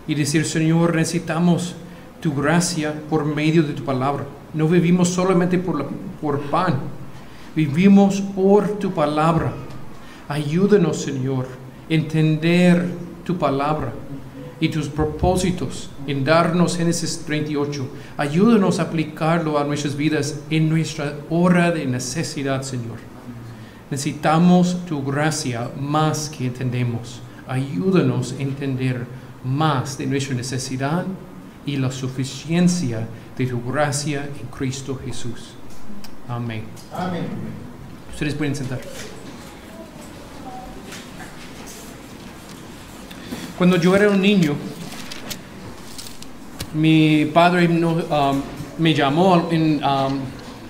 y decir, Señor, necesitamos tu gracia por medio de tu palabra. No vivimos solamente por pan, vivimos por tu palabra. Ayúdanos, Señor, a entender tu palabra y tus propósitos en darnos Génesis 38. Ayúdanos a aplicarlo a nuestras vidas en nuestra hora de necesidad, Señor. Necesitamos tu gracia más que entendemos. Ayúdanos a entender más de nuestra necesidad y la suficiencia de tu gracia en Cristo Jesús. Amén. Amén. Ustedes pueden sentar. Cuando yo era un niño, mi padre me llamó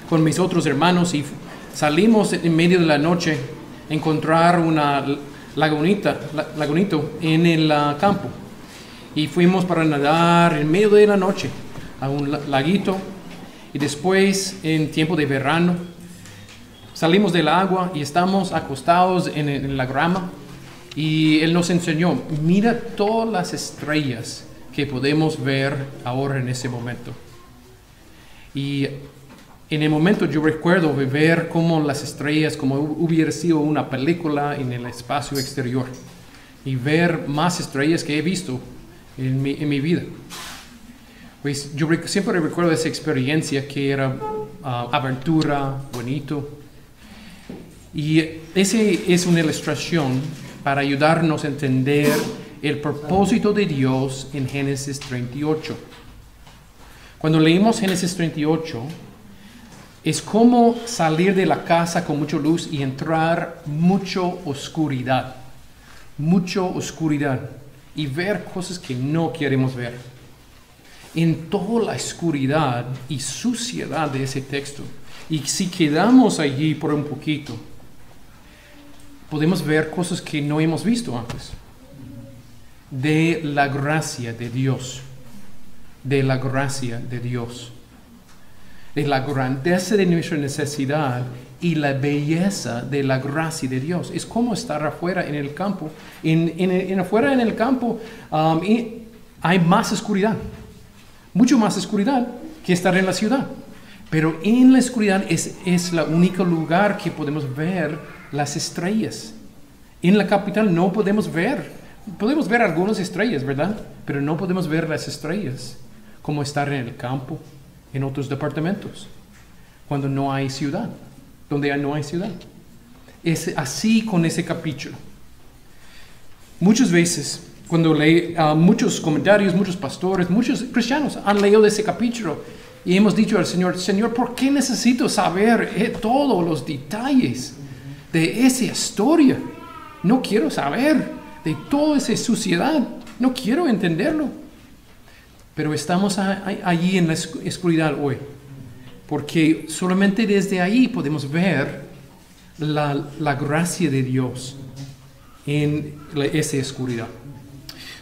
con mis otros hermanos y salimos en medio de la noche a encontrar una lagunito en el campo. Y fuimos para nadar en medio de la noche a un laguito. Y después, en tiempo de verano, salimos del agua y estamos acostados en la grama. Y él nos enseñó, mira todas las estrellas que podemos ver ahora en ese momento. Y en el momento yo recuerdo ver cómo las estrellas, como hubiera sido una película en el espacio exterior. Y ver más estrellas que he visto en mi vida. Pues yo siempre recuerdo esa experiencia que era aventura, bonito. Y esa es una ilustración para ayudarnos a entender el propósito de Dios en Génesis 38. Cuando leímos Génesis 38, es como salir de la casa con mucha luz y entrar mucha oscuridad y ver cosas que no queremos ver. En toda la oscuridad y suciedad de ese texto, y si quedamos allí por un poquito, podemos ver cosas que no hemos visto antes. De la gracia de Dios. De la gracia de Dios. De la grandeza de nuestra necesidad y la belleza de la gracia de Dios. Es como estar afuera en el campo. Afuera en el campo hay más oscuridad. Mucho más oscuridad que estar en la ciudad. Pero en la oscuridad es el único lugar que podemos ver las estrellas. En la capital no podemos ver algunas estrellas, ¿verdad? Pero no podemos ver las estrellas como estar en el campo, en otros departamentos, cuando no hay ciudad, donde no hay ciudad. Es así con ese capítulo. Muchas veces, cuando muchos comentarios, muchos pastores, muchos cristianos han leído ese capítulo y hemos dicho al Señor, Señor, ¿por qué necesito saber todos los detalles de esa historia? No quiero saber de toda esa suciedad. No quiero entenderlo. Pero estamos allí en la oscuridad hoy. Porque solamente desde ahí podemos ver la gracia de Dios en esa oscuridad.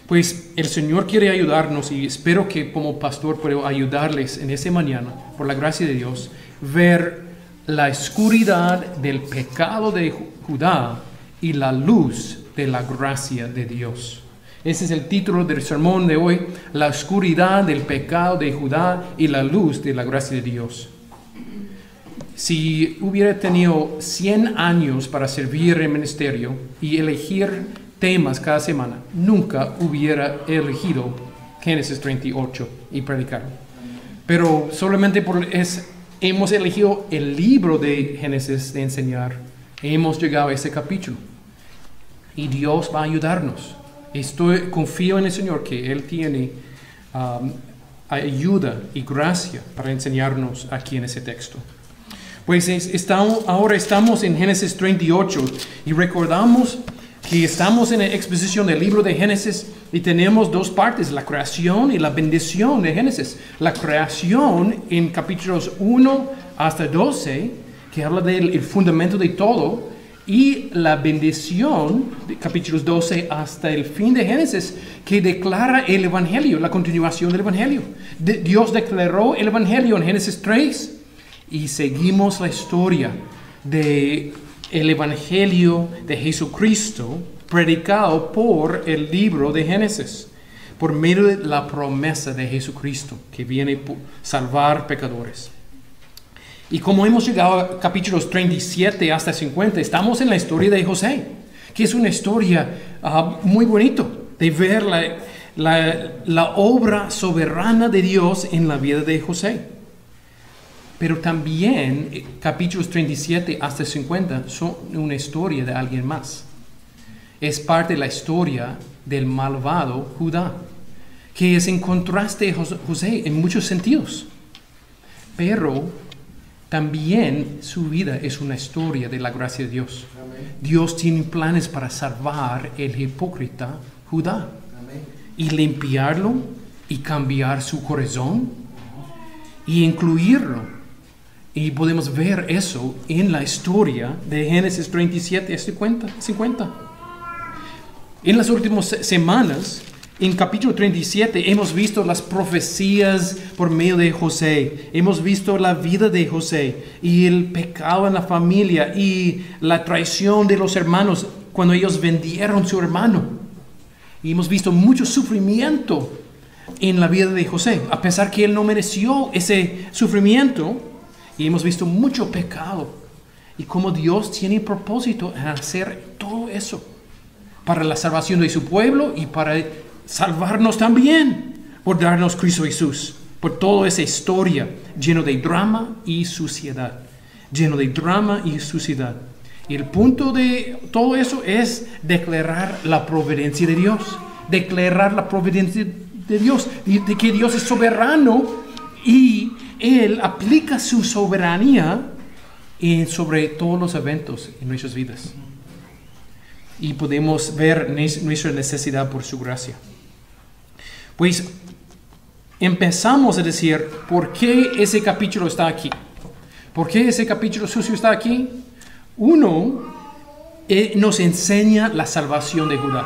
Pues el Señor quiere ayudarnos y espero que como pastor pueda ayudarles en esa mañana, por la gracia de Dios, ver la oscuridad del pecado de Judá y la luz de la gracia de Dios. Ese es el título del sermón de hoy, la oscuridad del pecado de Judá y la luz de la gracia de Dios. Si hubiera tenido 100 años para servir en el ministerio y elegir temas cada semana, nunca hubiera elegido Génesis 38 y predicarlo. Pero solamente hemos elegido el libro de Génesis de enseñar. Hemos llegado a ese capítulo. Y Dios va a ayudarnos. Confío en el Señor que Él tiene ayuda y gracia para enseñarnos aquí en ese texto. Pues ahora estamos en Génesis 38 y recordamos que estamos en la exposición del libro de Génesis y tenemos dos partes, la creación y la bendición de Génesis. La creación en capítulos 1 hasta 12, que habla del fundamento de todo, y la bendición de capítulos 12 hasta el fin de Génesis, que declara el Evangelio, la continuación del Evangelio. Dios declaró el Evangelio en Génesis 3 y seguimos la historia de el Evangelio de Jesucristo predicado por el libro de Génesis. por medio de la promesa de Jesucristo, que viene a salvar pecadores. Y como hemos llegado a capítulos 37 hasta 50, estamos en la historia de José, que es una historia muy bonita de ver la obra soberana de Dios en la vida de José. Pero también capítulos 37 hasta 50 son una historia de alguien más. Es parte de la historia del malvado Judá, que es en contraste a José en muchos sentidos. Pero también su vida es una historia de la gracia de Dios. Amén. Dios tiene planes para salvar el hipócrita Judá. Amén. Y limpiarlo y cambiar su corazón y incluirlo. Y podemos ver eso en la historia de Génesis 37 a 50. En las últimas semanas, en capítulo 37, hemos visto las profecías por medio de José. Hemos visto la vida de José y el pecado en la familia y la traición de los hermanos cuando ellos vendieron a su hermano. Y hemos visto mucho sufrimiento en la vida de José, a pesar que él no mereció ese sufrimiento. Y hemos visto mucho pecado y cómo Dios tiene propósito en hacer todo eso para la salvación de su pueblo y para salvarnos también por darnos Cristo Jesús, por toda esa historia lleno de drama y suciedad, Y el punto de todo eso es declarar la providencia de Dios, de que Dios es soberano y Él aplica su soberanía sobre todos los eventos en nuestras vidas. Y podemos ver nuestra necesidad por su gracia. Pues empezamos a decir, ¿por qué ese capítulo está aquí? ¿Por qué ese capítulo sucio está aquí? Uno, nos enseña la salvación de Judá.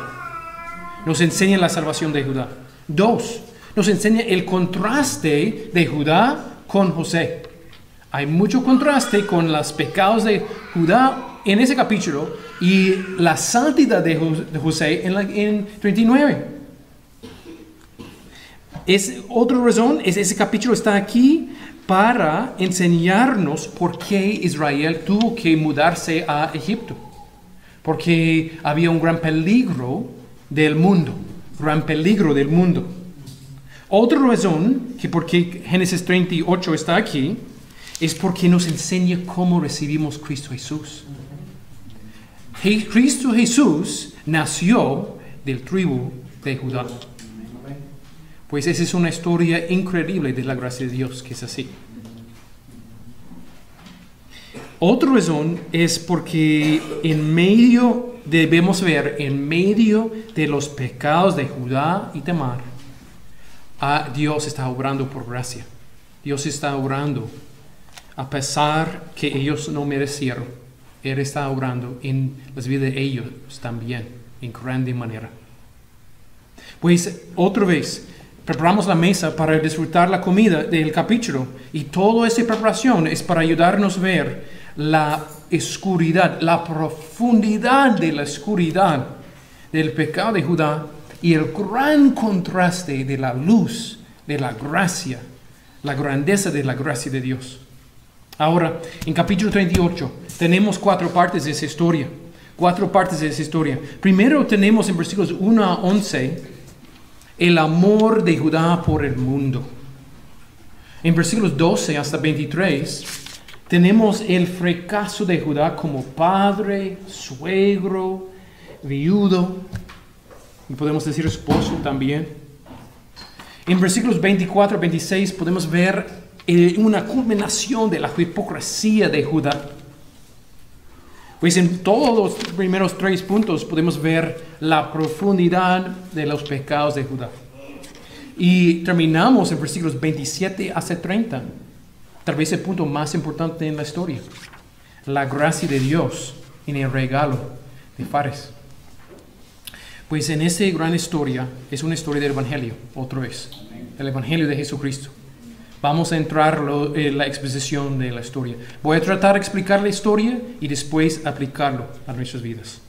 Dos, nos enseña el contraste de Judá con José. Hay mucho contraste con los pecados de Judá en ese capítulo y la santidad de José en 39. Otra razón es ese capítulo está aquí para enseñarnos por qué Israel tuvo que mudarse a Egipto. Porque había un gran peligro del mundo. Otra razón que por qué Génesis 38 está aquí es porque nos enseña cómo recibimos Cristo Jesús. Cristo Jesús nació del tribu de Judá. Pues esa es una historia increíble de la gracia de Dios, que es así. Otra razón es porque debemos ver en medio de los pecados de Judá y Tamar, Dios está obrando por gracia. Dios está obrando a pesar que ellos no merecieron. Él está obrando en las vidas de ellos también, en grande manera. Pues otra vez, preparamos la mesa para disfrutar la comida del capítulo. Y toda esa preparación es para ayudarnos a ver la oscuridad, la profundidad de la oscuridad del pecado de Judá y el gran contraste de la luz, de la gracia, la grandeza de la gracia de Dios. Ahora, en capítulo 38, tenemos 4 partes de esa historia. Primero tenemos en versículos 1 a 11, el amor de Judá por el mundo. En versículos 12 hasta 23, tenemos el fracaso de Judá como padre, suegro, viudo, y podemos decir esposo también. En versículos 24 a 26 podemos ver una culminación de la hipocresía de Judá. Pues en todos los primeros 3 puntos podemos ver la profundidad de los pecados de Judá. Y terminamos en versículos 27 hasta 30. Tal vez el punto más importante en la historia. La gracia de Dios en el regalo de Fares. Pues en esta gran historia, es una historia del Evangelio, otra vez. El Evangelio de Jesucristo. Vamos a entrar en la exposición de la historia. Voy a tratar de explicar la historia y después aplicarlo a nuestras vidas.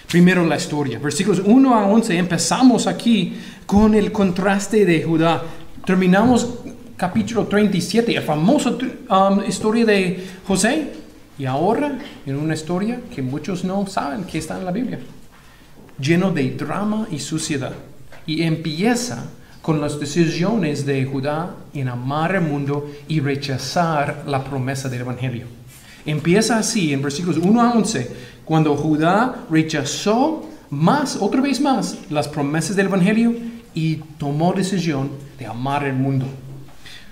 Primero la historia. Versículos 1 a 11 empezamos aquí con el contraste de Judá. Terminamos capítulo 37, la famosa historia de José. Y ahora, en una historia que muchos no saben que está en la Biblia, lleno de drama y suciedad. Y empieza con las decisiones de Judá en amar el mundo y rechazar la promesa del Evangelio. Empieza así en versículos 1 a 11, cuando Judá rechazó otra vez más, las promesas del Evangelio y tomó decisión de amar el mundo.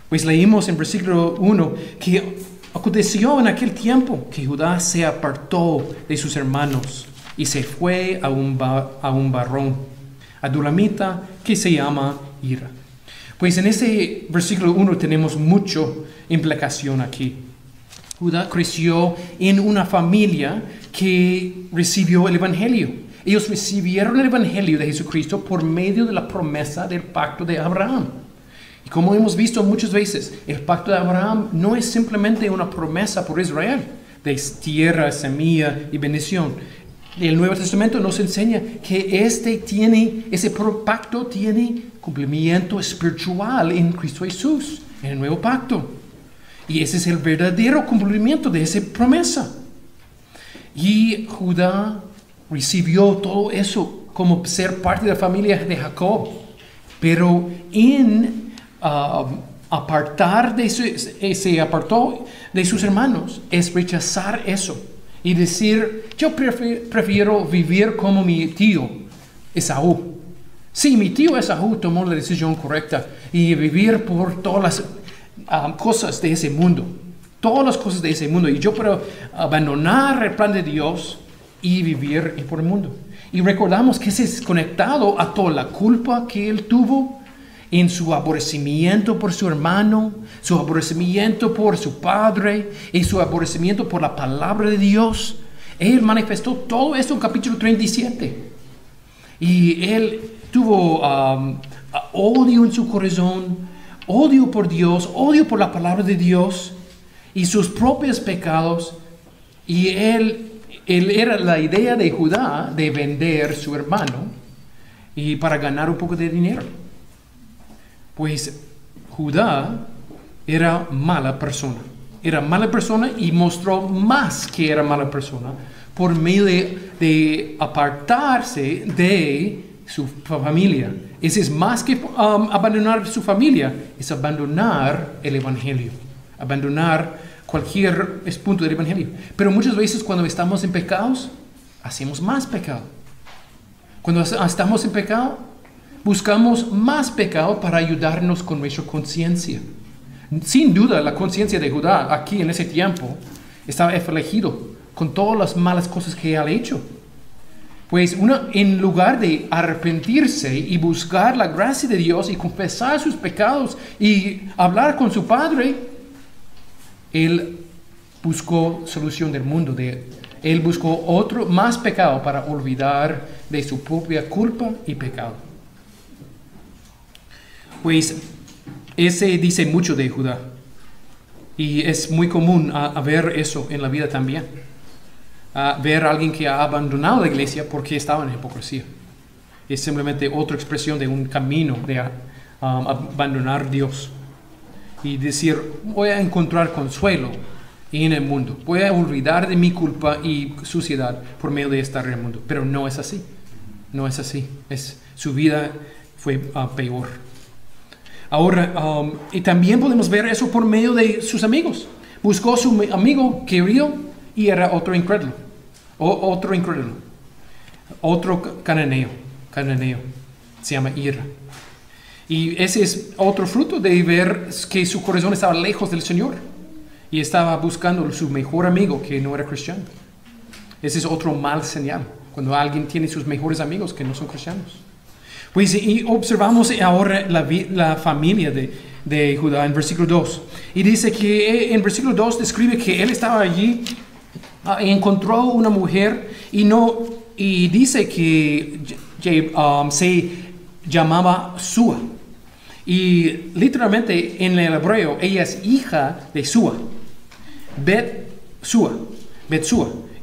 Pues leímos en versículo 1 que aconteció en aquel tiempo que Judá se apartó de sus hermanos y se fue a un varón adulamita que se llama Ira. Pues en este versículo 1 tenemos mucha implicación aquí. Judá creció en una familia que recibió el Evangelio. Ellos recibieron el Evangelio de Jesucristo por medio de la promesa del pacto de Abraham. Y como hemos visto muchas veces, el pacto de Abraham no es simplemente una promesa por Israel de tierra, semilla y bendición. El Nuevo Testamento nos enseña que ese pacto tiene cumplimiento espiritual en Cristo Jesús, en el nuevo pacto. Y ese es el verdadero cumplimiento de esa promesa. Y Judá recibió todo eso como ser parte de la familia de Jacob. Pero se apartó de sus hermanos, es rechazar eso y decir, yo prefiero vivir como mi tío Esaú. Sí, mi tío Esaú tomó la decisión correcta y vivir por todas las cosas de ese mundo, todas las cosas de ese mundo, y yo puedo abandonar el plan de Dios y vivir por el mundo. Y recordamos que ese es conectado a toda la culpa que él tuvo en su aborrecimiento por su hermano, su aborrecimiento por su padre y su aborrecimiento por la palabra de Dios. Él manifestó todo esto en capítulo 37. Y él tuvo odio en su corazón, odio por Dios, odio por la palabra de Dios y sus propios pecados. Y él era la idea de Judá de vender su hermano y para ganar un poco de dinero. Pues Judá era mala persona. Era mala persona y mostró más que era mala persona por medio de apartarse de su familia. Ese es más que abandonar su familia, es abandonar el Evangelio, abandonar cualquier punto del Evangelio. Pero muchas veces cuando estamos en pecados, hacemos más pecado. Cuando estamos en pecado, buscamos más pecado para ayudarnos con nuestra conciencia. Sin duda, la conciencia de Judá aquí en ese tiempo estaba afligido con todas las malas cosas que ha hecho. Pues en lugar de arrepentirse y buscar la gracia de Dios y confesar sus pecados y hablar con su padre, él buscó solución del mundo. Él buscó más pecado para olvidar de su propia culpa y pecado. Pues ese dice mucho de Judá. Y es muy común ver eso en la vida también. Ver a alguien que ha abandonado la iglesia porque estaba en hipocresía. Es simplemente otra expresión de un camino de abandonar a Dios. Y decir, voy a encontrar consuelo en el mundo. Voy a olvidar de mi culpa y suciedad por medio de estar en el mundo. Pero no es así. No es así. Su vida fue peor. Ahora, y también podemos ver eso por medio de sus amigos. Buscó a su amigo querido y era otro incrédulo. Otro cananeo. Se llama Ira. Y ese es otro fruto de ver que su corazón estaba lejos del Señor. Y estaba buscando su mejor amigo que no era cristiano. Ese es otro mal señal. Cuando alguien tiene sus mejores amigos que no son cristianos. Pues y observamos ahora la familia de Judá en versículo 2. Y dice que en versículo 2 describe que él estaba allí, encontró una mujer y dice que se llamaba Sua. Y literalmente en el hebreo ella es hija de Sua. Betsua.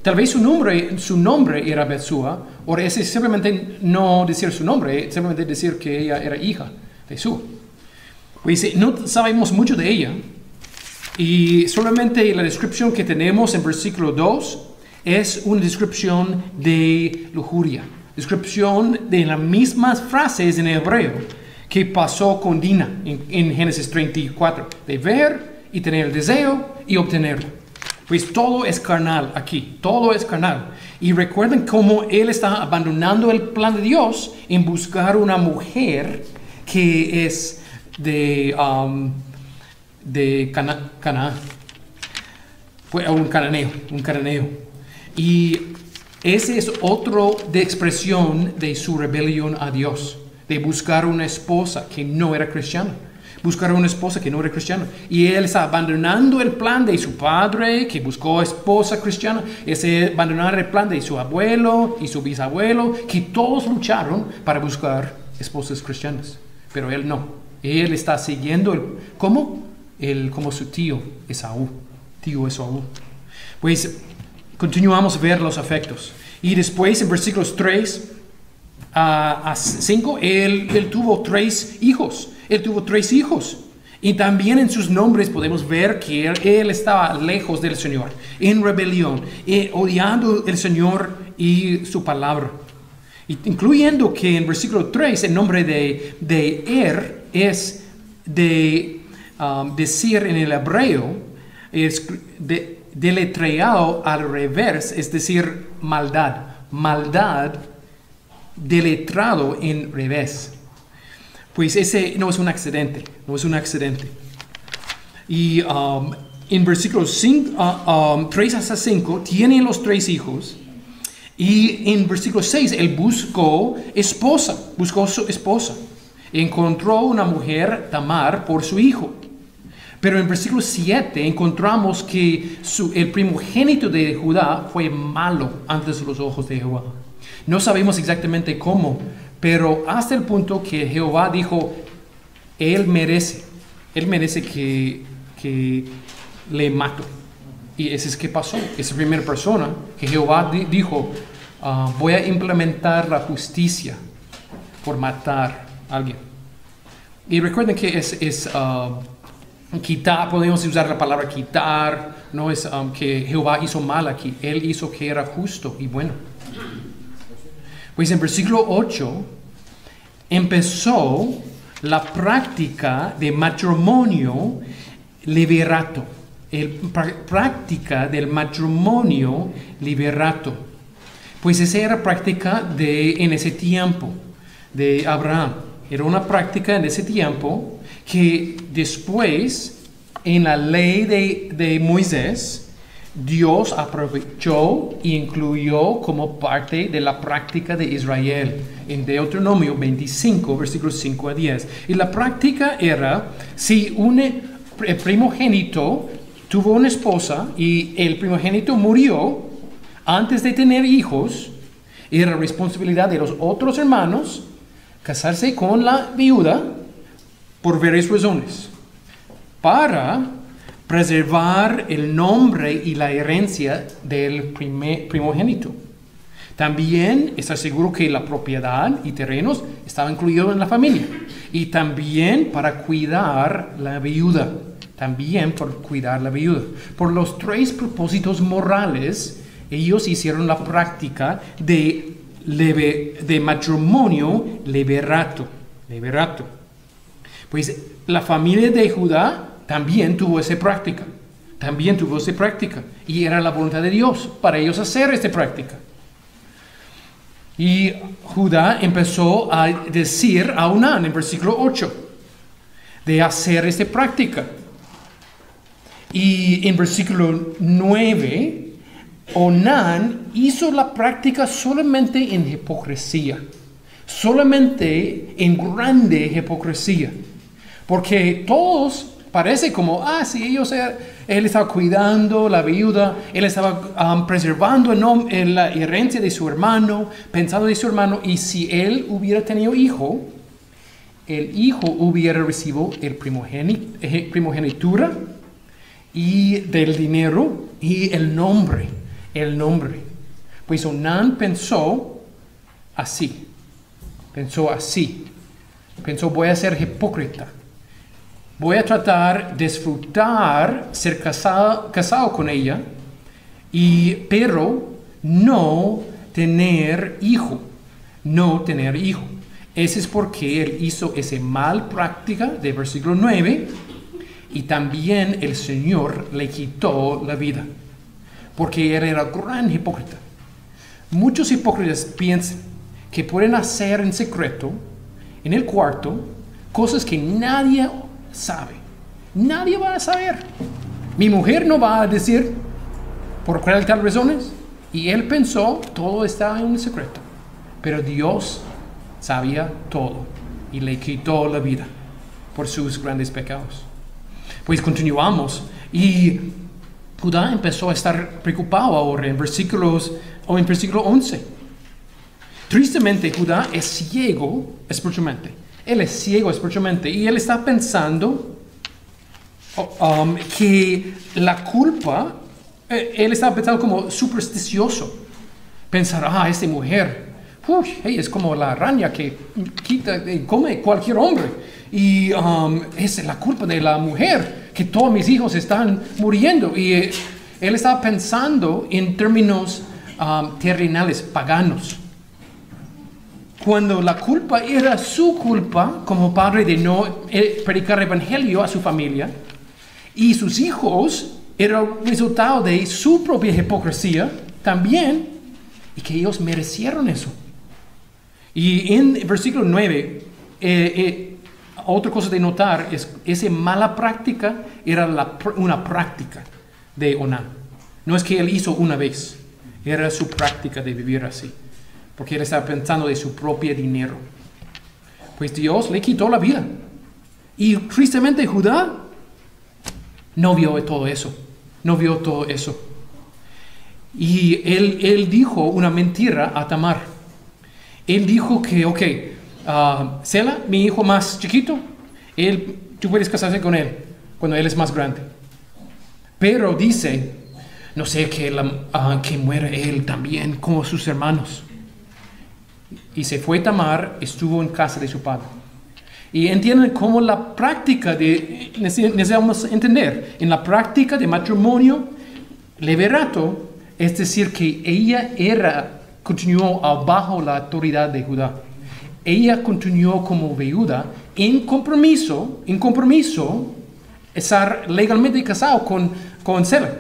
Tal vez su nombre era Betsúa, o ese simplemente no decir su nombre, simplemente decir que ella era hija de Sua. Pues no sabemos mucho de ella, y solamente la descripción que tenemos en versículo 2 es una descripción de lujuria, descripción de las mismas frases en hebreo que pasó con Dina en Génesis 34, de ver y tener el deseo y obtenerlo. Pues todo es carnal aquí, todo es carnal. Y recuerden cómo él está abandonando el plan de Dios en buscar una mujer que es de Canaán. Fue un cananeo. Y ese es otro de expresión de su rebelión a Dios, de buscar una esposa que no era cristiana. Buscar una esposa que no era cristiana. Y él está abandonando el plan de su padre, que buscó esposa cristiana. Es abandonar el plan de su abuelo y su bisabuelo, que todos lucharon para buscar esposas cristianas. Pero él no. Él está siguiendo como su tío Esaú. Pues continuamos a ver los efectos. Y después en versículos 3 a 5, él tuvo 3 hijos. Él tuvo 3 hijos. Y también en sus nombres podemos ver que él estaba lejos del Señor, en rebelión, odiando el Señor y su palabra. Incluyendo que en versículo 3 el nombre de es decir en el hebreo, es deletreado al revés, es decir, maldad deletrado en revés. Pues ese no es un accidente. Y en versículos 3 hasta 5 tienen los 3 hijos. Y en versículo 6 él buscó su esposa. Encontró una mujer, Tamar, por su hijo. Pero en versículo 7 encontramos que el primogénito de Judá fue malo ante los ojos de Jehová. No sabemos exactamente cómo, pero hasta el punto que Jehová dijo, él merece que le mato. Y eso es que pasó. Esa primera persona que Jehová dijo, voy a implementar la justicia por matar a alguien. Y recuerden que es quitar, podemos usar la palabra quitar, no es que Jehová hizo mal aquí, él hizo que era justo y bueno. Pues en versículo 8 empezó la práctica de matrimonio liberato. Práctica del matrimonio liberato. Pues esa era práctica en ese tiempo de Abraham. Era una práctica en ese tiempo que después en la ley de Moisés Dios aprovechó e incluyó como parte de la práctica de Israel en Deuteronomio 25, versículos 5 a 10. Y la práctica era, si el primogénito tuvo una esposa y el primogénito murió antes de tener hijos, era responsabilidad de los otros hermanos casarse con la viuda por varias razones. Para preservar el nombre y la herencia del primogénito. También está seguro que la propiedad y terrenos estaban incluidos en la familia. Y también para cuidar la viuda. Por los 3 propósitos morales, ellos hicieron la práctica de matrimonio liberato. Pues la familia de Judá también tuvo esa práctica. Y era la voluntad de Dios para ellos hacer esta práctica. Y Judá empezó a decir a Onán en versículo 8 de hacer esta práctica. Y en versículo 9, Onán hizo la práctica solamente en hipocresía. Solamente en grande hipocresía. Porque todos parece como, sí, él estaba cuidando la viuda, él estaba preservando la herencia de su hermano, pensando de su hermano, y si él hubiera tenido hijo, el hijo hubiera recibido el primogenitura y del dinero y el nombre. el nombre. Pues Onán pensó así. Pensó, voy a ser hipócrita. Voy a tratar de disfrutar ser casado con ella, pero no tener hijo. Ese es porque él hizo esa mal práctica de versículo 9 y también el Señor le quitó la vida. Porque él era gran hipócrita. Muchos hipócritas piensan que pueden hacer en secreto, en el cuarto, cosas que nadie sabe. Nadie va a saber. Mi mujer no va a decir por cuáles tal razones. Y él pensó, todo estaba en secreto. Pero Dios sabía todo y le quitó la vida por sus grandes pecados. Pues continuamos y Judá empezó a estar preocupado ahora en versículo 11. Tristemente, Judá es ciego espiritualmente. Él es ciego espiritualmente y él está pensando que la culpa, él está pensando como supersticioso. Pensar, esta mujer, es como la araña que come cualquier hombre. Y es la culpa de la mujer que todos mis hijos están muriendo. Y él estaba pensando en términos terrenales, paganos. Cuando la culpa era su culpa como padre de no predicar el evangelio a su familia, y sus hijos era el resultado de su propia hipocresía también, y que ellos merecieron eso. Y en versículo 9, otra cosa de notar es esa mala práctica era una práctica de Onán. No es que él hizo una vez, era su práctica de vivir así. Porque él estaba pensando de su propio dinero. Pues Dios le quitó la vida. Y tristemente Judá no vio todo eso. Y él dijo una mentira a Tamar. Él dijo que, Sela, mi hijo más chiquito, tú puedes casarse con él cuando él es más grande. Pero dice, no sé, que muera él también como sus hermanos. Y se fue Tamar, estuvo en casa de su padre. Y entienden cómo la práctica necesitamos entender, en la práctica de matrimonio leverato, es decir, que ella continuó bajo la autoridad de Judá. Ella continuó como viuda en compromiso, estar legalmente casado con Sela,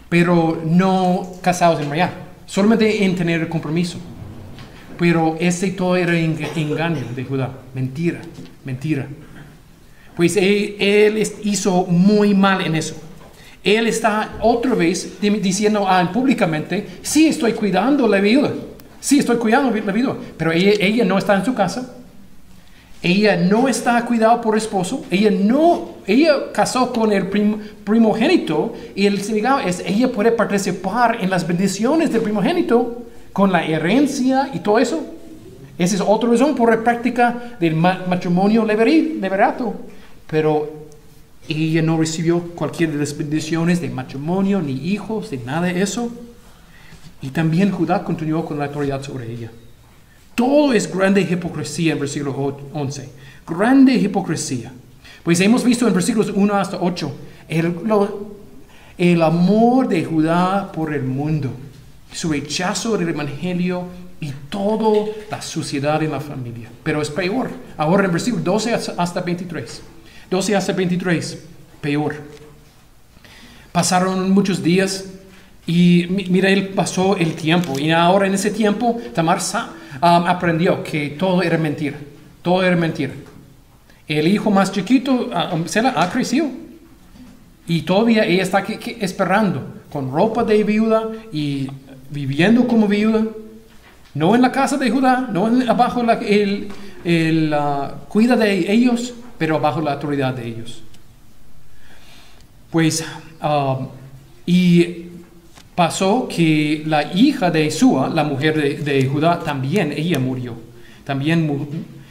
pero no casados en realidad, solamente en tener el compromiso. Pero ese todo era engaño de Judá, mentira. Pues él hizo muy mal en eso. Él está otra vez diciendo públicamente, sí estoy cuidando la viuda, pero ella no está en su casa. Ella no está cuidada por esposo. Ella casó con el primogénito y el significado es ella puede participar en las bendiciones del primogénito con la herencia y todo eso. Esa es otra razón por la práctica del matrimonio leverato. Pero ella no recibió cualquiera de las bendiciones de matrimonio, ni hijos, ni nada de eso. Y también Judá continuó con la autoridad sobre ella. Todo es grande hipocresía en versículo 11. Grande hipocresía. Pues hemos visto en versículos 1 hasta 8 el amor de Judá por el mundo, su rechazo del evangelio y toda la suciedad en la familia. Pero es peor. Ahora en versículos 12 hasta 23. 12 hasta 23. Peor. Pasaron muchos días y mira, él pasó el tiempo. Y ahora en ese tiempo Tamar aprendió que todo era mentira. El hijo más chiquito, Sela, ha crecido. Y todavía ella está esperando con ropa de viuda y viviendo como viuda. No en la casa de Judá, no bajo el cuida de ellos, pero bajo la autoridad de ellos. Pues, y pasó que la hija de Sua, la mujer de Judá, ella murió.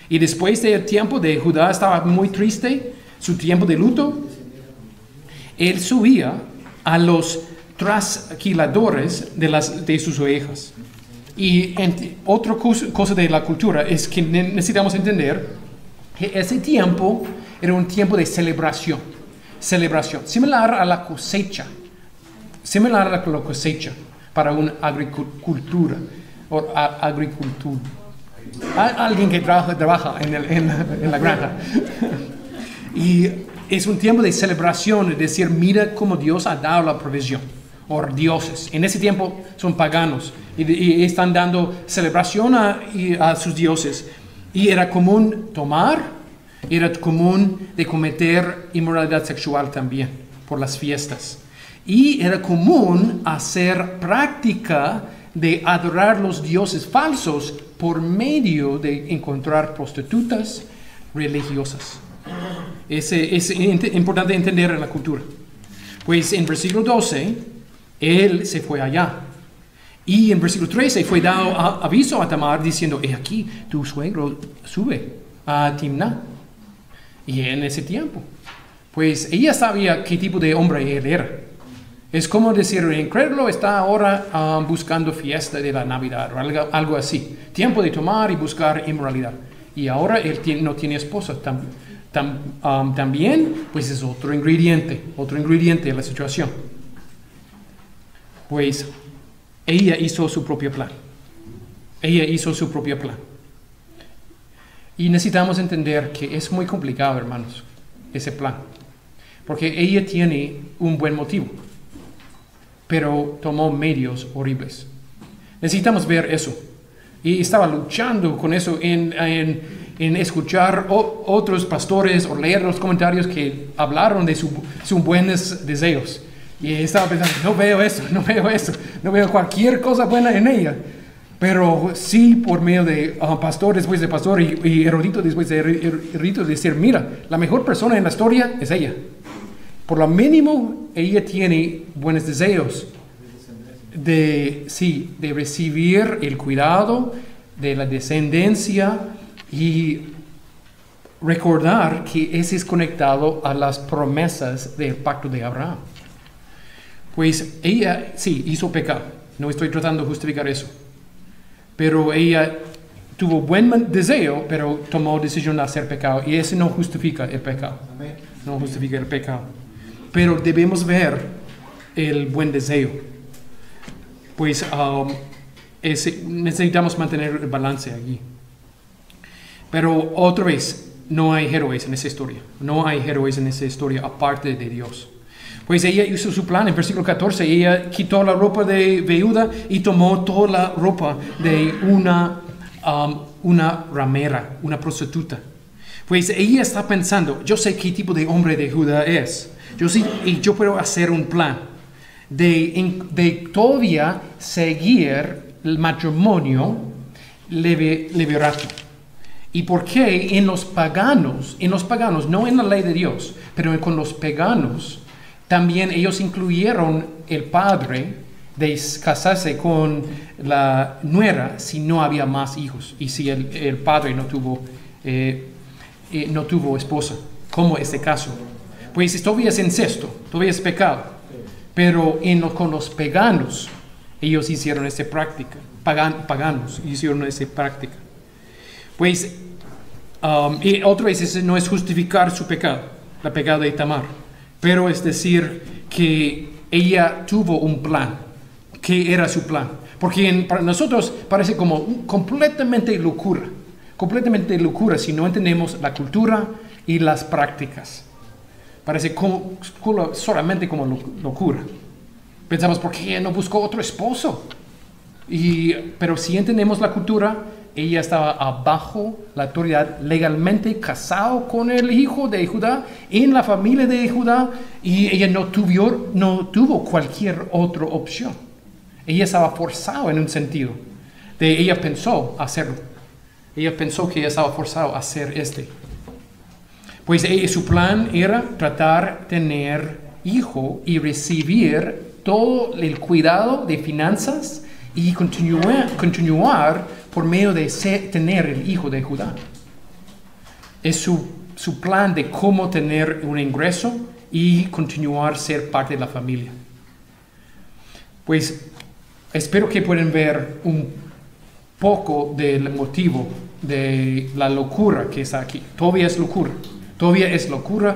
Y después del tiempo de Judá estaba muy triste, su tiempo de luto. Él subía a los trasquiladores de sus ovejas. Y otra cosa de la cultura es que necesitamos entender que ese tiempo era un tiempo de celebración, similar a la cosecha, para una agricultura, o agricultura. Alguien que trabaja en la granja. Y es un tiempo de celebración, es decir, mira cómo Dios ha dado la provisión, o dioses. En ese tiempo son paganos y están dando celebración a sus dioses. Y era común tomar, era común de cometer inmoralidad sexual también por las fiestas. Y era común hacer práctica de adorar los dioses falsos por medio de encontrar prostitutas religiosas. Es importante entender en la cultura. Pues en versículo 12, él se fue allá. Y en versículo 13 fue dado aviso a Tamar diciendo, he aquí, tu suegro sube a Timná. Y en ese tiempo, pues ella sabía qué tipo de hombre él era. Es como decir, el incrédulo está ahora buscando fiesta de la Navidad o algo así. Tiempo de tomar y buscar inmoralidad. Y ahora él no tiene esposa. También, pues es otro ingrediente de la situación. Pues ella hizo su propio plan. Y necesitamos entender que es muy complicado, hermanos, ese plan. Porque ella tiene un buen motivo, pero tomó medios horribles. Necesitamos ver eso. Y estaba luchando con eso en escuchar otros pastores o leer los comentarios que hablaron de sus buenos deseos. Y estaba pensando, no veo no veo cualquier cosa buena en ella. Pero sí por medio de pastor después de pastor y erudito después de erudito, decir, mira, la mejor persona en la historia es ella. Por lo mínimo, ella tiene buenos deseos de recibir el cuidado de la descendencia y recordar que ese es conectado a las promesas del pacto de Abraham. Pues ella sí hizo pecado, no estoy tratando de justificar eso, pero ella tuvo buen deseo, pero tomó decisión de hacer pecado y eso no justifica el pecado. No justifica el pecado, pero debemos ver el buen deseo. Pues necesitamos mantener el balance allí. Pero otra vez, no hay héroes en esa historia. Aparte de Dios. Pues ella hizo su plan en versículo 14. Ella quitó la ropa de viuda y tomó toda la ropa de una ramera, una prostituta. Pues ella está pensando, yo sé qué tipo de hombre de Judá es. Yo puedo hacer un plan de todavía seguir el matrimonio levirato. ¿Y por qué en los paganos, no en la ley de Dios, pero con los paganos, también ellos incluyeron el padre de casarse con la nuera si no había más hijos y si el padre no tuvo esposa, como este caso? Pues todavía es incesto, todavía es pecado, pero con los paganos, ellos hicieron esa práctica, paganos hicieron esa práctica. Pues, y otra vez, ese no es justificar su pecado, el pecado de Tamar, pero es decir que ella tuvo un plan. ¿Qué era su plan? Porque para nosotros parece como completamente locura si no entendemos la cultura y las prácticas. Parece solamente como locura. Pensamos, ¿por qué ella no buscó otro esposo? Pero si entendemos la cultura, ella estaba abajo la autoridad, legalmente casado con el hijo de Judá, en la familia de Judá, y ella no tuvo cualquier otra opción. Ella estaba forzada en un sentido. Ella pensó hacerlo. Ella pensó que ella estaba forzada a hacer Pues su plan era tratar de tener hijo y recibir todo el cuidado de finanzas y continuar por medio de tener el hijo de Judá. Es su plan de cómo tener un ingreso y continuar ser parte de la familia. Pues espero que puedan ver un poco del motivo de la locura que está aquí. Todavía es locura,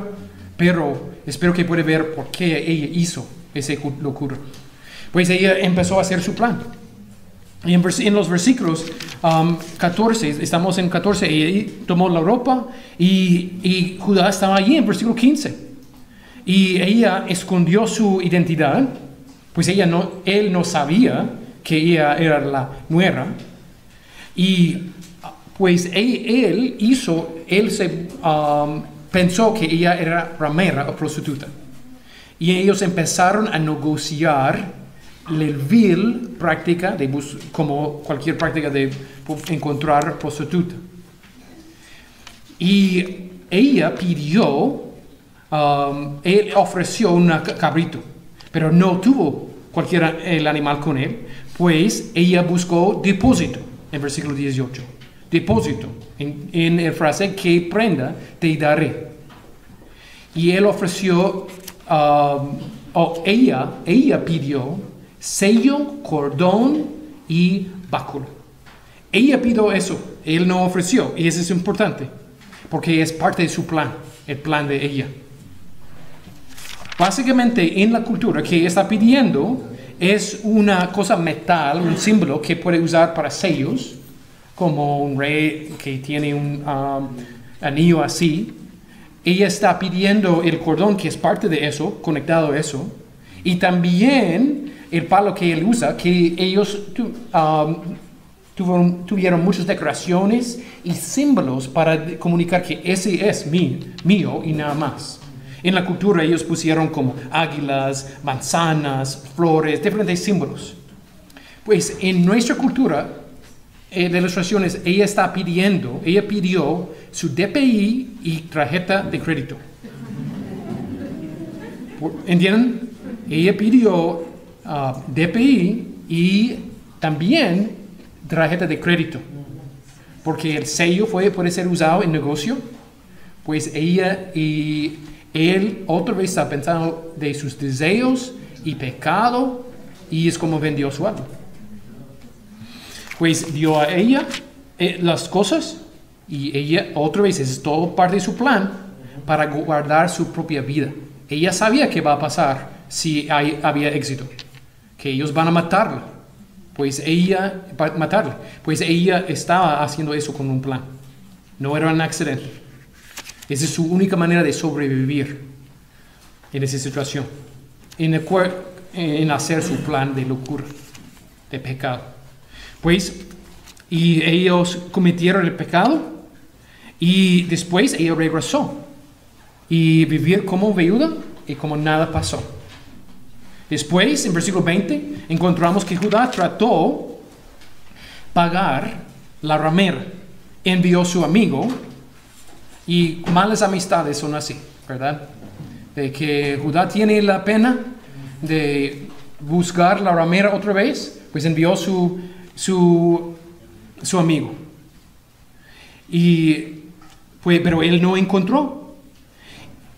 pero espero que puedan ver por qué ella hizo esa locura. Pues ella empezó a hacer su plan. Y en los versículos 14, estamos en 14, ella tomó la ropa y Judá estaba allí en versículo 15. Y ella escondió su identidad, pues él no sabía que ella era la nuera. Y pues él pensó que ella era ramera o prostituta. Y ellos empezaron a negociar la vil práctica, como cualquier práctica de encontrar prostituta. Y ella él ofreció un cabrito, pero no tuvo el animal con él, pues ella buscó depósito, en versículo 18. Depósito, en la frase, ¿qué prenda te daré? Y él ofreció, ella pidió sello, cordón y báculo. Ella pidió eso, él no ofreció, y eso es importante, porque es parte de su plan, el plan de ella. Básicamente, en la cultura que está pidiendo es una cosa metal, un símbolo que puede usar para sellos, como un rey que tiene un anillo así. Ella está pidiendo el cordón que es parte de eso, conectado a eso, y también el palo que él usa, que ellos tuvieron muchas decoraciones y símbolos para comunicar que ese es mío y nada más. En la cultura ellos pusieron como águilas, manzanas, flores, diferentes símbolos. Pues en nuestra cultura de ilustraciones, ella pidió su DPI y tarjeta de crédito. ¿Entienden? Ella pidió DPI y también tarjeta de crédito, porque el sello puede ser usado en negocio. Pues ella y él otra vez está pensando de sus deseos y pecado, y es como vendió su alma. Pues dio a ella las cosas, y ella otra vez, es todo parte de su plan para guardar su propia vida. Ella sabía qué va a pasar si había éxito, que ellos van a matarla. Pues ella estaba haciendo eso con un plan. No era un accidente. Esa es su única manera de sobrevivir en esa situación, en hacer su plan de locura, de pecado. Pues, y ellos cometieron el pecado, y después ella regresó y vivir como viuda y como nada pasó. Después, en versículo 20, encontramos que Judá trató pagar la ramera, envió a su amigo. Y malas amistades son así, ¿verdad? De que Judá tiene la pena de buscar la ramera otra vez, pues envió su amigo. Pero él no encontró.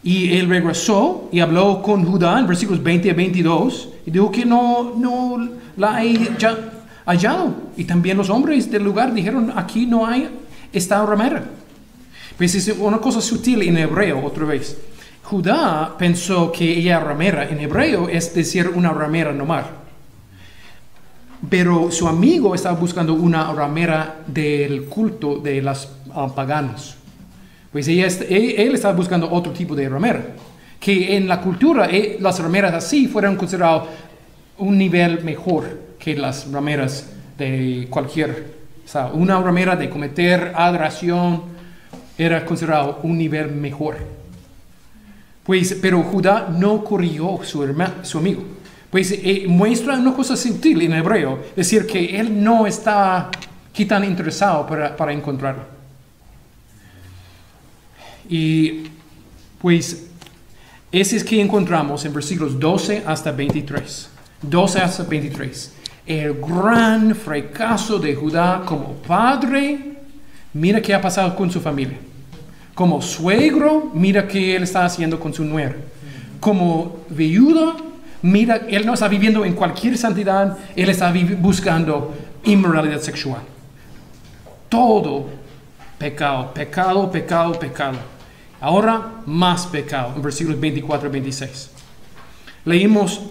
Y él regresó y habló con Judá en versículos 20 a 22 y dijo que no la he hallado. Y también los hombres del lugar dijeron, aquí no hay esta ramera. Pues es una cosa sutil en hebreo otra vez. Judá pensó que ella era ramera. En hebreo es decir una ramera normal. Pero su amigo estaba buscando una ramera del culto de los paganos. Pues él estaba buscando otro tipo de ramera. Que en la cultura las rameras así fueron consideradas un nivel mejor que las rameras de cualquier. O sea, una ramera de cometer adoración era considerado un nivel mejor. Pues, pero Judá no corrigió su amigo. Pues muestra una cosa sutil en hebreo, decir que él no estaba tan interesado para encontrarlo. Y pues ese es que encontramos en versículos 12 hasta 23. 12 hasta 23. El gran fracaso de Judá como padre. Mira qué ha pasado con su familia. Como suegro, mira qué él está haciendo con su nuera. Como viuda, Mira, él no está viviendo en cualquier santidad, él está buscando inmoralidad sexual. Todo pecado, pecado, pecado, pecado. Ahora más pecado, en versículos 24 y 26. Leímos,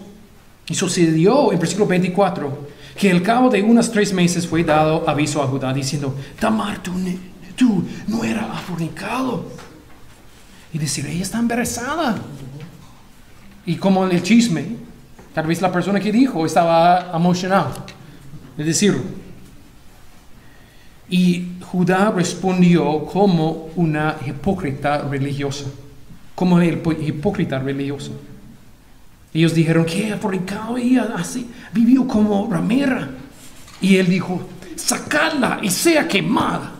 y sucedió en versículo 24, que al cabo de unos 3 meses fue dado aviso a Judá, diciendo, Tamar, tú no eras fornicado. Y decir, ella está embarazada. Y como en el chisme, tal vez la persona que dijo estaba emocionada de decirlo. Y Judá respondió como una hipócrita religiosa. Como el hipócrita religioso. Ellos dijeron que ella fornicado, ella así, vivió como ramera. Y él dijo, sacadla y sea quemada.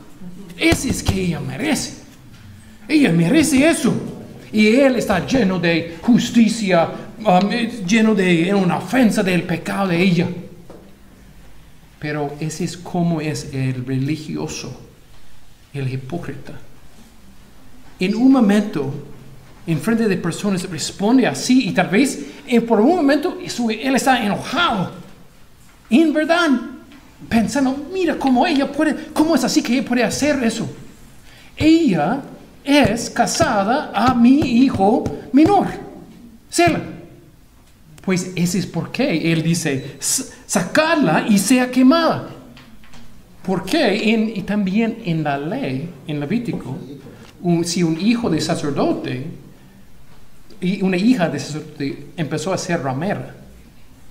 Ese es que ella merece. Ella merece eso. Y él está lleno de justicia, lleno de una ofensa del pecado de ella. Pero ese es como es el religioso, el hipócrita. En un momento, en frente de personas, responde así y tal vez por un momento él está enojado. Y en verdad, pensando, mira cómo ella puede, cómo es así que ella puede hacer eso. Ella es casada a mi hijo menor, Sela. Pues ese es por qué él dice, sacarla y sea quemada. Porque y también en la ley, en Levítico, si un hijo de sacerdote y una hija de sacerdote empezó a ser ramera,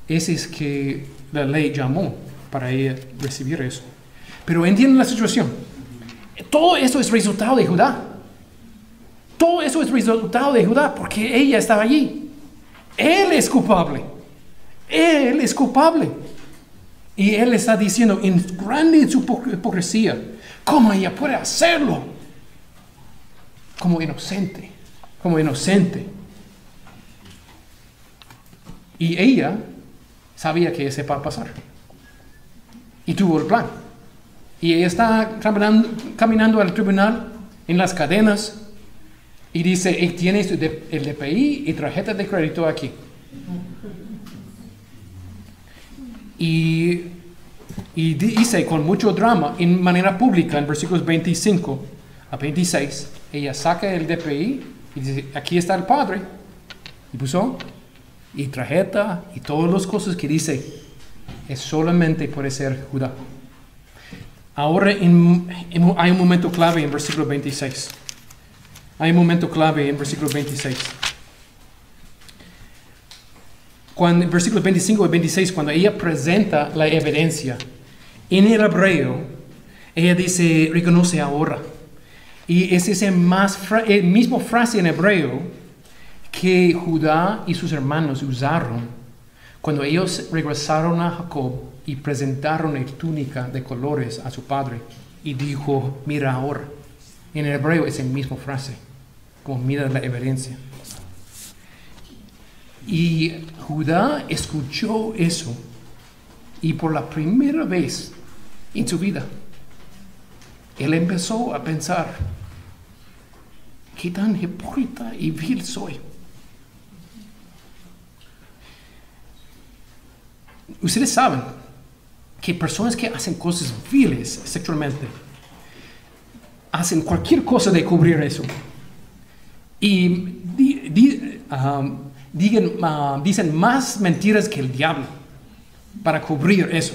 ese es que la ley llamó para ella recibir eso. Pero entienden la situación. Todo eso es resultado de Judá. Todo eso es resultado de Judá porque ella estaba allí. Él es culpable. Él es culpable. Y él está diciendo en grande su hipocresía, ¿cómo ella puede hacerlo? Como inocente. Como inocente. Y ella sabía que eso iba a pasar. Y tuvo el plan. Y ella está caminando al tribunal en las cadenas. Y dice, tienes el DPI y tarjeta de crédito aquí. Y dice con mucho drama, en manera pública, en versículos 25 a 26, ella saca el DPI y dice, aquí está el padre. Y puso, y tarjeta y todas las cosas que dice, es solamente puede ser Judá. Ahora hay un momento clave en versículo 26. Hay un momento clave en versículo 26. Cuando, en versículos 25 y 26, cuando ella presenta la evidencia, en el hebreo, ella dice, reconoce ahora. Y es esa misma frase en hebreo que Judá y sus hermanos usaron cuando ellos regresaron a Jacob y presentaron la túnica de colores a su padre. Y dijo, mira ahora. En el hebreo es la misma frase, como mira la evidencia. Y Judá escuchó eso y por la primera vez en su vida, él empezó a pensar, ¿qué tan hipócrita y vil soy? Ustedes saben que personas que hacen cosas viles sexualmente, hacen cualquier cosa de cubrir eso. Y dicen más mentiras que el diablo para cubrir eso.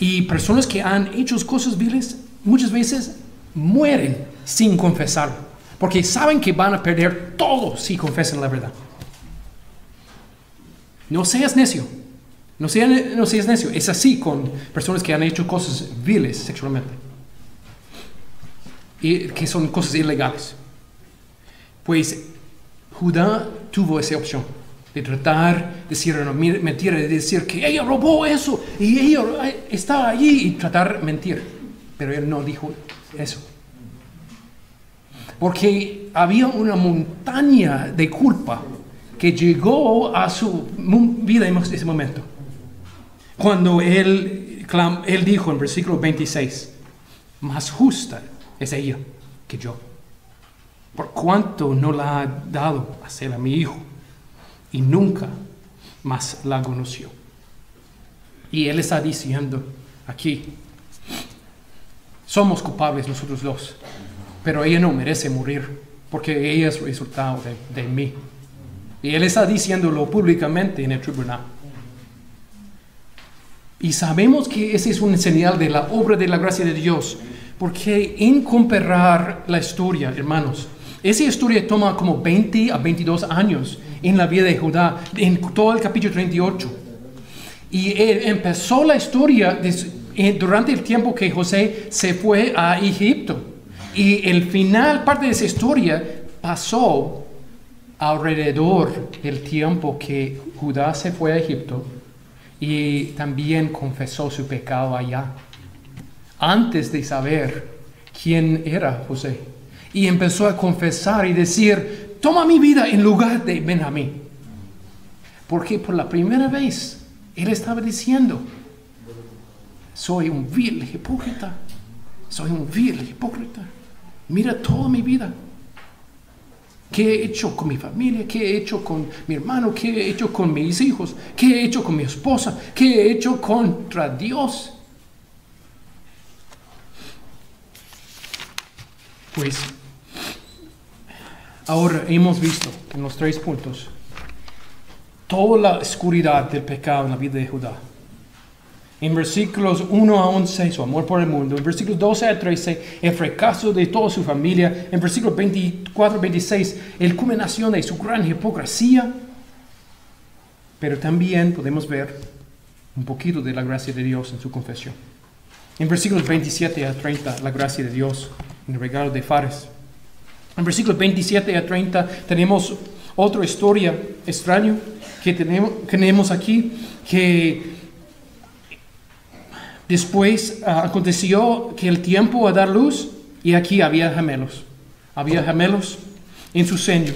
Y personas que han hecho cosas viles muchas veces mueren sin confesarlo, porque saben que van a perder todo si confesan la verdad. No seas necio. No seas necio. Es así con personas que han hecho cosas viles sexualmente. Y que son cosas ilegales. Pues Judá tuvo esa opción de tratar de decir una mentira, de decir que ella robó eso y ella estaba allí y tratar de mentir. Pero él no dijo eso. Porque había una montaña de culpa que llegó a su vida en ese momento. Cuando él dijo en versículo 26, más justa es ella que yo. Por cuanto no la ha dado a ser a mi hijo. y nunca más la conoció. Y él está diciendo aquí, somos culpables nosotros dos, pero ella no merece morir, porque ella es resultado de mí. Y él está diciéndolo públicamente en el tribunal. Y sabemos que ese es una señal de la obra de la gracia de Dios, porque en comparar la historia, hermanos, esa historia toma como 20 a 22 años en la vida de Judá, en todo el capítulo 38. Y empezó la historia durante el tiempo que José se fue a Egipto. Y el final, parte de esa historia, pasó alrededor del tiempo que Judá se fue a Egipto y también confesó su pecado allá, antes de saber quién era José. Y empezó a confesar y decir, toma mi vida en lugar de Benjamín. Porque por la primera vez él estaba diciendo, soy un vil hipócrita, soy un vil hipócrita. Mira toda mi vida. ¿Qué he hecho con mi familia? ¿Qué he hecho con mi hermano? ¿Qué he hecho con mis hijos? ¿Qué he hecho con mi esposa? ¿Qué he hecho contra Dios? Pues, ahora hemos visto en los 3 puntos toda la oscuridad del pecado en la vida de Judá. En versículos 1 a 11, su amor por el mundo. En versículos 12 a 13, el fracaso de toda su familia. En versículos 24 a 26, la culminación de su gran hipocresía. Pero también podemos ver un poquito de la gracia de Dios en su confesión. En versículos 27 a 30, la gracia de Dios en el regalo de Fares. En versículos 27 a 30 tenemos otra historia extraña que tenemos aquí, que después aconteció que el tiempo a dar luz, y aquí había gemelos en su seno.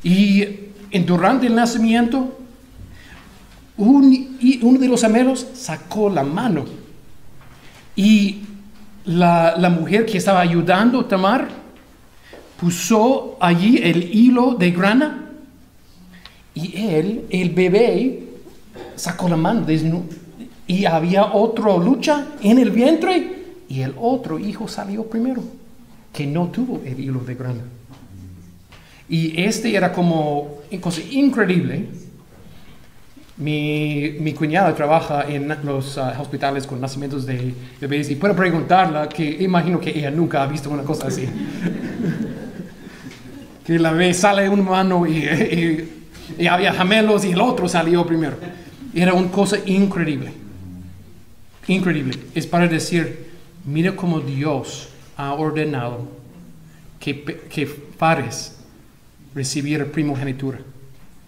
Y durante el nacimiento, uno de los gemelos sacó la mano. Y la mujer que estaba ayudando a Tamar puso allí el hilo de grana. Y el bebé, sacó la mano y había otra lucha en el vientre. Y el otro hijo salió primero, que no tuvo el hilo de grana. Y era como una cosa increíble. Mi cuñada trabaja en los hospitales con nacimientos de bebés y puedo preguntarla, que imagino que ella nunca ha visto una cosa así. Que la bebé sale una mano y había gemelos y el otro salió primero. Era una cosa increíble. Increíble. Es para decir, mira cómo Dios ha ordenado que Fares recibiera primogenitura.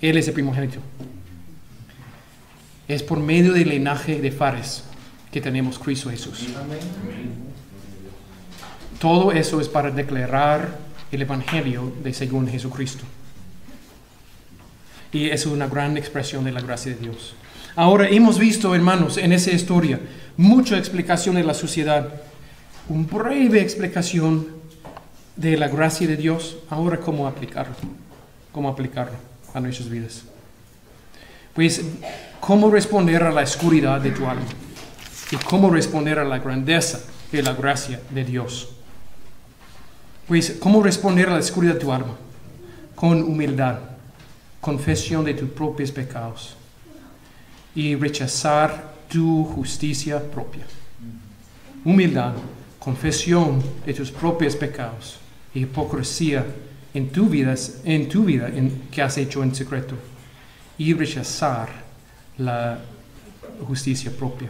Él es el primogénito. Es por medio del linaje de Fares que tenemos Cristo Jesús. Todo eso es para declarar el Evangelio de según Jesucristo. Y es una gran expresión de la gracia de Dios. Ahora hemos visto, hermanos, en esa historia, mucha explicación de la sociedad. Una breve explicación de la gracia de Dios. Ahora, ¿cómo aplicarlo? ¿Cómo aplicarlo a nuestras vidas? Pues, ¿cómo responder a la oscuridad de tu alma? Y cómo responder a la grandeza de la gracia de Dios. Pues, ¿cómo responder a la oscuridad de tu alma? Con humildad, confesión de tus propios pecados y rechazar tu justicia propia. Humildad, confesión de tus propios pecados y hipocresía en tu vida que has hecho en secreto y rechazar la justicia propia.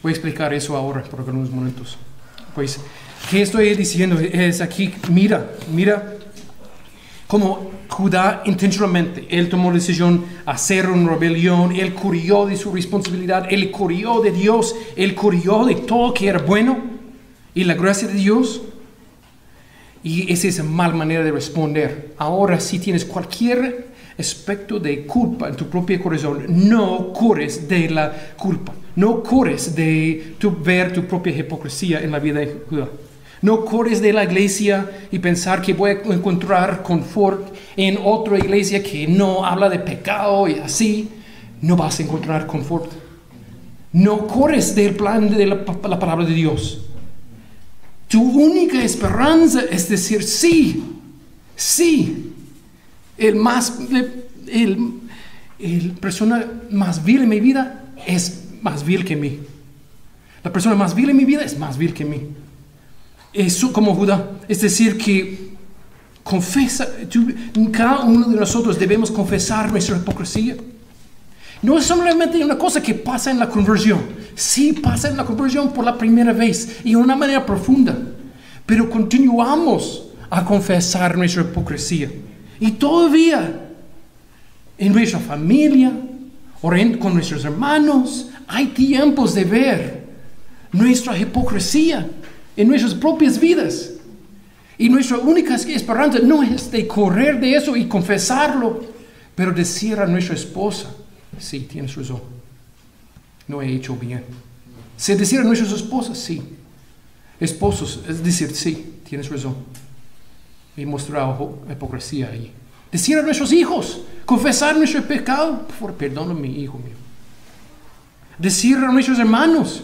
Voy a explicar eso ahora por algunos momentos. Pues, ¿qué estoy diciendo? Es aquí, mira cómo Judá intencionalmente, él tomó la decisión de hacer una rebelión, él corrió de su responsabilidad, él corrió de Dios, él corrió de todo que era bueno y la gracia de Dios. Y esa es una mala manera de responder. Ahora, si tienes cualquier aspecto de culpa en tu propio corazón, no corres de la culpa, no corres de ver tu propia hipocresía en la vida de Judá. No corres de la iglesia y pensar que voy a encontrar confort en otra iglesia que no habla de pecado y así. No vas a encontrar confort. No corres del plan de la palabra de Dios. Tu única esperanza es decir sí, sí. El persona más vil en mi vida es más vil que mí. La persona más vil en mi vida es más vil que mí. Eso como Judá. Es decir, que cada uno de nosotros debemos confesar nuestra hipocresía. No es solamente una cosa que pasa en la conversión. Sí pasa en la conversión por la primera vez y de una manera profunda. Pero continuamos a confesar nuestra hipocresía. Y todavía en nuestra familia o con nuestros hermanos hay tiempos de ver nuestra hipocresía en nuestras propias vidas. Y nuestra única esperanza no es de correr de eso y confesarlo, pero decir a nuestra esposa, sí, tienes razón, no he hecho bien. Sí, decir a nuestras esposas, sí. Esposos, es decir, sí, tienes razón. He mostrado hipocresía ahí. Decir a nuestros hijos, confesar nuestro pecado, por favor, perdóname, hijo mío. Decir a nuestros hermanos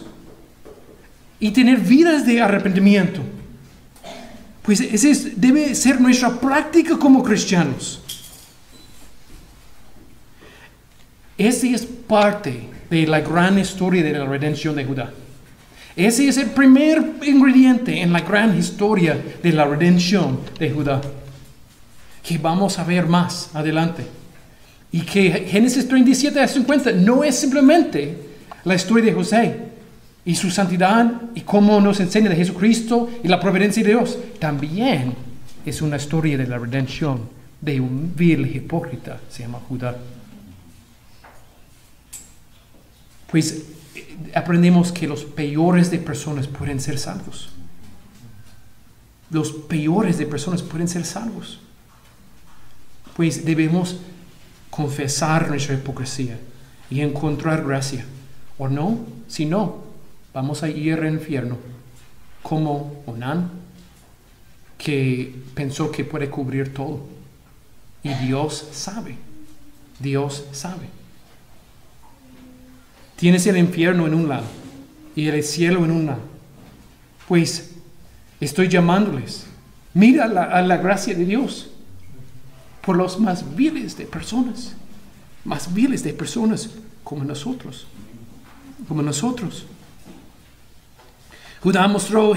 y tener vidas de arrepentimiento. Pues esa debe ser nuestra práctica como cristianos. Esa es parte de la gran historia de la redención de Judá. Ese es el primer ingrediente en la gran historia de la redención de Judá, que vamos a ver más adelante. Y que Génesis 37 a 50 no es simplemente la historia de José y su santidad y cómo nos enseña de Jesucristo y la providencia de Dios. También es una historia de la redención de un vil hipócrita, se llama Judá. Pues aprendemos que los peores de personas pueden ser salvos. Los peores de personas pueden ser salvos. Pues debemos confesar nuestra hipocresía y encontrar gracia. O no, si no, vamos a ir al infierno como Onán, que pensó que puede cubrir todo. Y Dios sabe. Dios sabe. Tienes el infierno en un lado y el cielo en un lado. Pues estoy llamándoles. Mira a la gracia de Dios por los más viles de personas. Más viles de personas como nosotros. Como nosotros. Judá mostró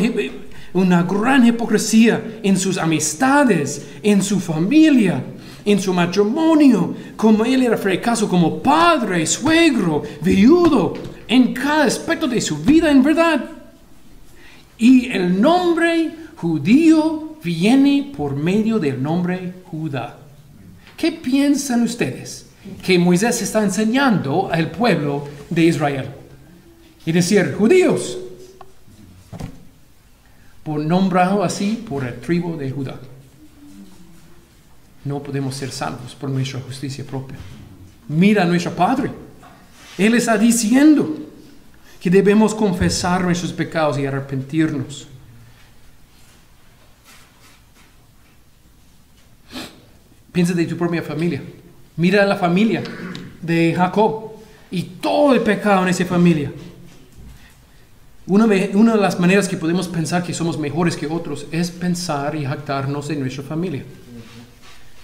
una gran hipocresía en sus amistades, en su familia, en su matrimonio, como él era fracaso como padre, suegro, viudo, en cada aspecto de su vida en verdad. Y el nombre judío viene por medio del nombre Judá. ¿Qué piensan ustedes que Moisés está enseñando al pueblo de Israel? Y decir, judíos, por nombrado así por el tribu de Judá. No podemos ser salvos por nuestra justicia propia. Mira a nuestro Padre. Él está diciendo que debemos confesar nuestros pecados y arrepentirnos. Piensa de tu propia familia. Mira a la familia de Jacob y todo el pecado en esa familia. Una de las maneras que podemos pensar que somos mejores que otros es pensar y jactarnos de nuestra familia.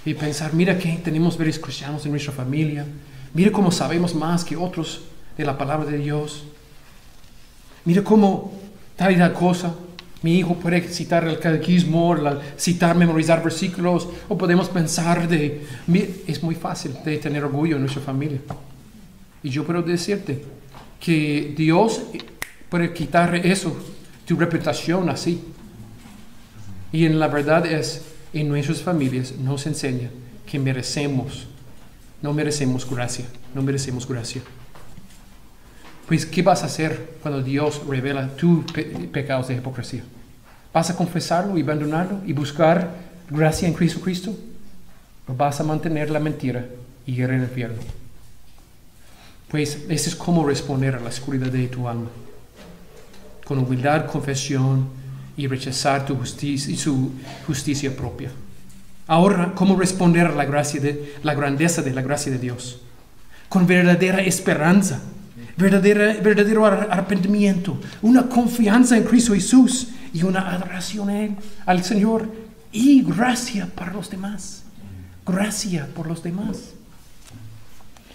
Y pensar, mira que tenemos varios cristianos en nuestra familia. Mira cómo sabemos más que otros de la palabra de Dios. Mira cómo tal y tal cosa. Mi hijo puede citar el catequismo, citar, memorizar versículos. O podemos pensar es muy fácil de tener orgullo en nuestra familia. Y yo puedo decirte que Dios puede quitar eso, tu reputación así. Y en la verdad en nuestras familias nos enseña que no merecemos gracia. Pues, ¿qué vas a hacer cuando Dios revela tus pecados de hipocresía? ¿Vas a confesarlo y abandonarlo y buscar gracia en Cristo? ¿O vas a mantener la mentira y ir al infierno? Pues, eso es cómo responder a la oscuridad de tu alma. Con humildad, confesión y rechazar tu justicia y su justicia propia. Ahora, ¿cómo responder a la grandeza de la gracia de Dios? Con verdadera esperanza, verdadero arrepentimiento, una confianza en Cristo Jesús y una adoración al Señor y gracia para los demás. Gracia por los demás.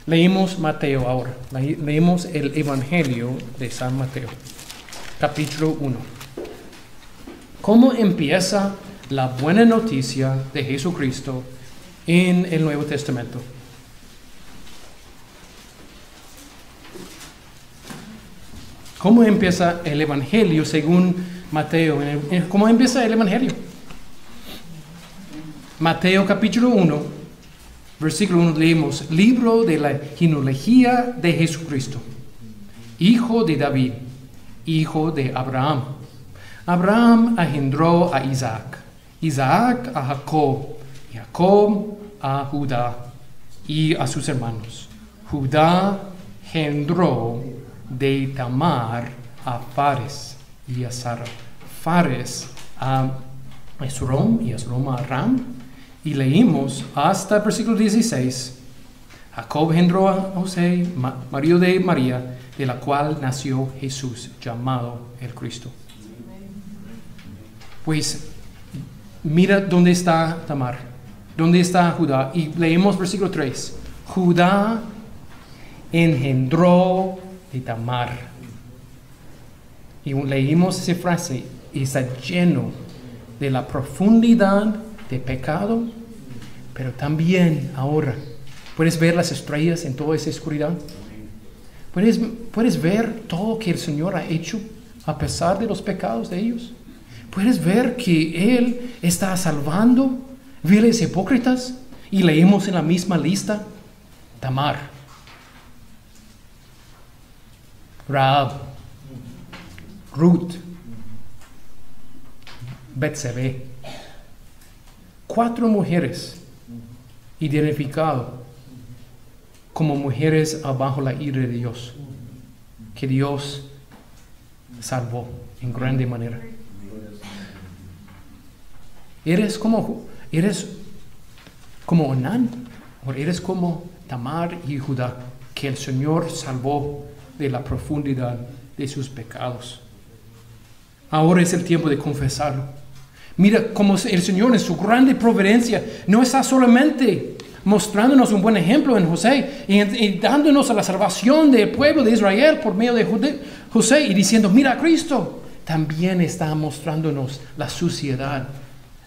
Leemos Mateo ahora. Leemos el Evangelio de San Mateo, capítulo 1. ¿Cómo empieza la buena noticia de Jesucristo en el Nuevo Testamento? ¿Cómo empieza el Evangelio según Mateo? ¿Cómo empieza el Evangelio? Mateo capítulo 1, versículo 1 leemos: libro de la genealogía de Jesucristo, hijo de David, hijo de Abraham. Abraham engendró a Isaac, Isaac a Jacob, y Jacob a Judá y a sus hermanos. Judá engendró de Tamar a Fares y a Sara, Fares a Esrom y Esrom a Ram. Y leímos hasta el versículo 16. Jacob engendró a José, marido de María, de la cual nació Jesús, llamado el Cristo. Pues mira dónde está Tamar, dónde está Judá. Y leemos versículo 3. Judá engendró de Tamar. Y leímos esa frase, y está lleno de la profundidad de pecado, pero también ahora puedes ver las estrellas en toda esa oscuridad. Puedes ver todo que el Señor ha hecho a pesar de los pecados de ellos. Puedes ver que Él está salvando viles hipócritas. Y leemos en la misma lista Tamar, Rahab, Ruth, Betsabé. 4 mujeres identificadas como mujeres bajo la ira de Dios, que Dios salvó en grande manera. ¿Eres como Onán? ¿O eres como Tamar y Judá, que el Señor salvó de la profundidad de sus pecados? Ahora es el tiempo de confesarlo. Mira cómo el Señor en su grande providencia no está solamente mostrándonos un buen ejemplo en José y dándonos a la salvación del pueblo de Israel por medio de José y diciendo, mira a Cristo. También está mostrándonos la suciedad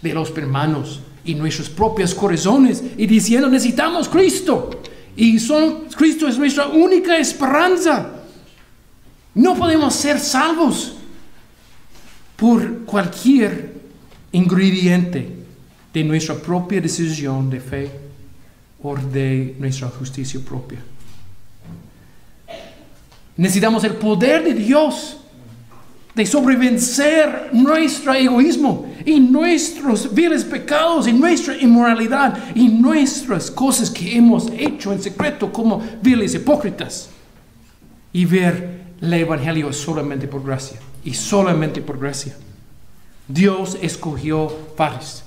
de los hermanos y nuestros propios corazones y diciendo, necesitamos Cristo. Y Cristo es nuestra única esperanza. No podemos ser salvos por cualquier ingrediente de nuestra propia decisión de fe o de nuestra justicia propia. Necesitamos el poder de Dios de sobrevencer nuestro egoísmo y nuestros viles pecados y nuestra inmoralidad y nuestras cosas que hemos hecho en secreto como viles hipócritas y ver el Evangelio solamente por gracia y solamente por gracia. Dios escogió padres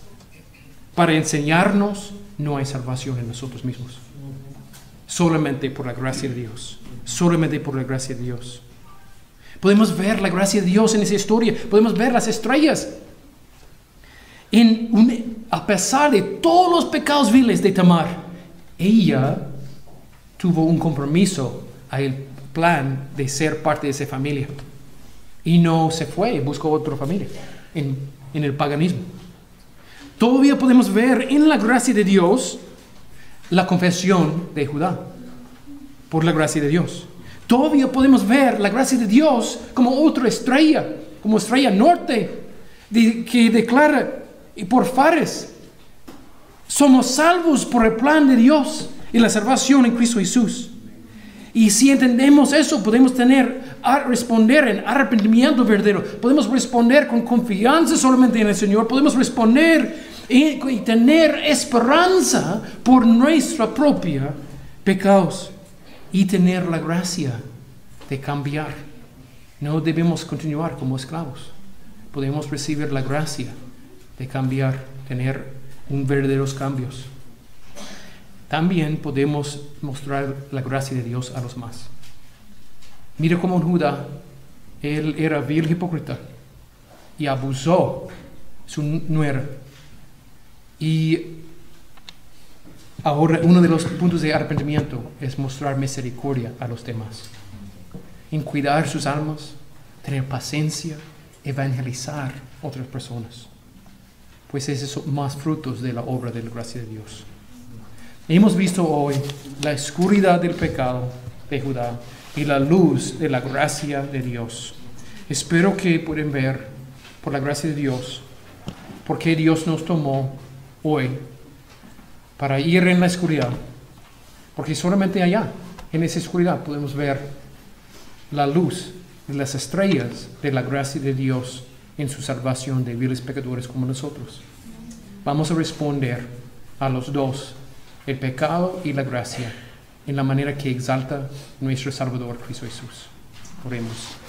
para enseñarnos no hay salvación en nosotros mismos. Solamente por la gracia de Dios. Solamente por la gracia de Dios. Podemos ver la gracia de Dios en esa historia. Podemos ver las estrellas. A pesar de todos los pecados viles de Tamar, ella tuvo un compromiso al plan de ser parte de esa familia. Y no se fue y buscó otra familia en el paganismo. Todavía podemos ver en la gracia de Dios la confesión de Judá por la gracia de Dios. Todavía podemos ver la gracia de Dios como otra estrella, como estrella norte, que declara, y por Fares, somos salvos por el plan de Dios y la salvación en Cristo Jesús. Y si entendemos eso, podemos responder en arrepentimiento verdadero. Podemos responder con confianza solamente en el Señor. Podemos responder y tener esperanza por nuestra propia pecados. Y tener la gracia de cambiar. No debemos continuar como esclavos. podemos recibir la gracia de cambiar, tener verdaderos cambios. También podemos mostrar la gracia de Dios a los más. Mira cómo Judá, él era vil hipócrita y abusó su nuera. Y ahora uno de los puntos de arrepentimiento es mostrar misericordia a los demás, en cuidar sus almas, tener paciencia, evangelizar a otras personas. Pues esos son más frutos de la obra de la gracia de Dios. Hemos visto hoy la oscuridad del pecado de Judá y la luz de la gracia de Dios. Espero que puedan ver, por la gracia de Dios, por qué Dios nos tomó hoy para ir en la oscuridad. Porque solamente allá, en esa oscuridad, podemos ver la luz de las estrellas de la gracia de Dios en su salvación de viles pecadores como nosotros. Vamos a responder a los dos, el pecado y la gracia, en la manera que exalta nuestro Salvador Cristo Jesús. Oremos.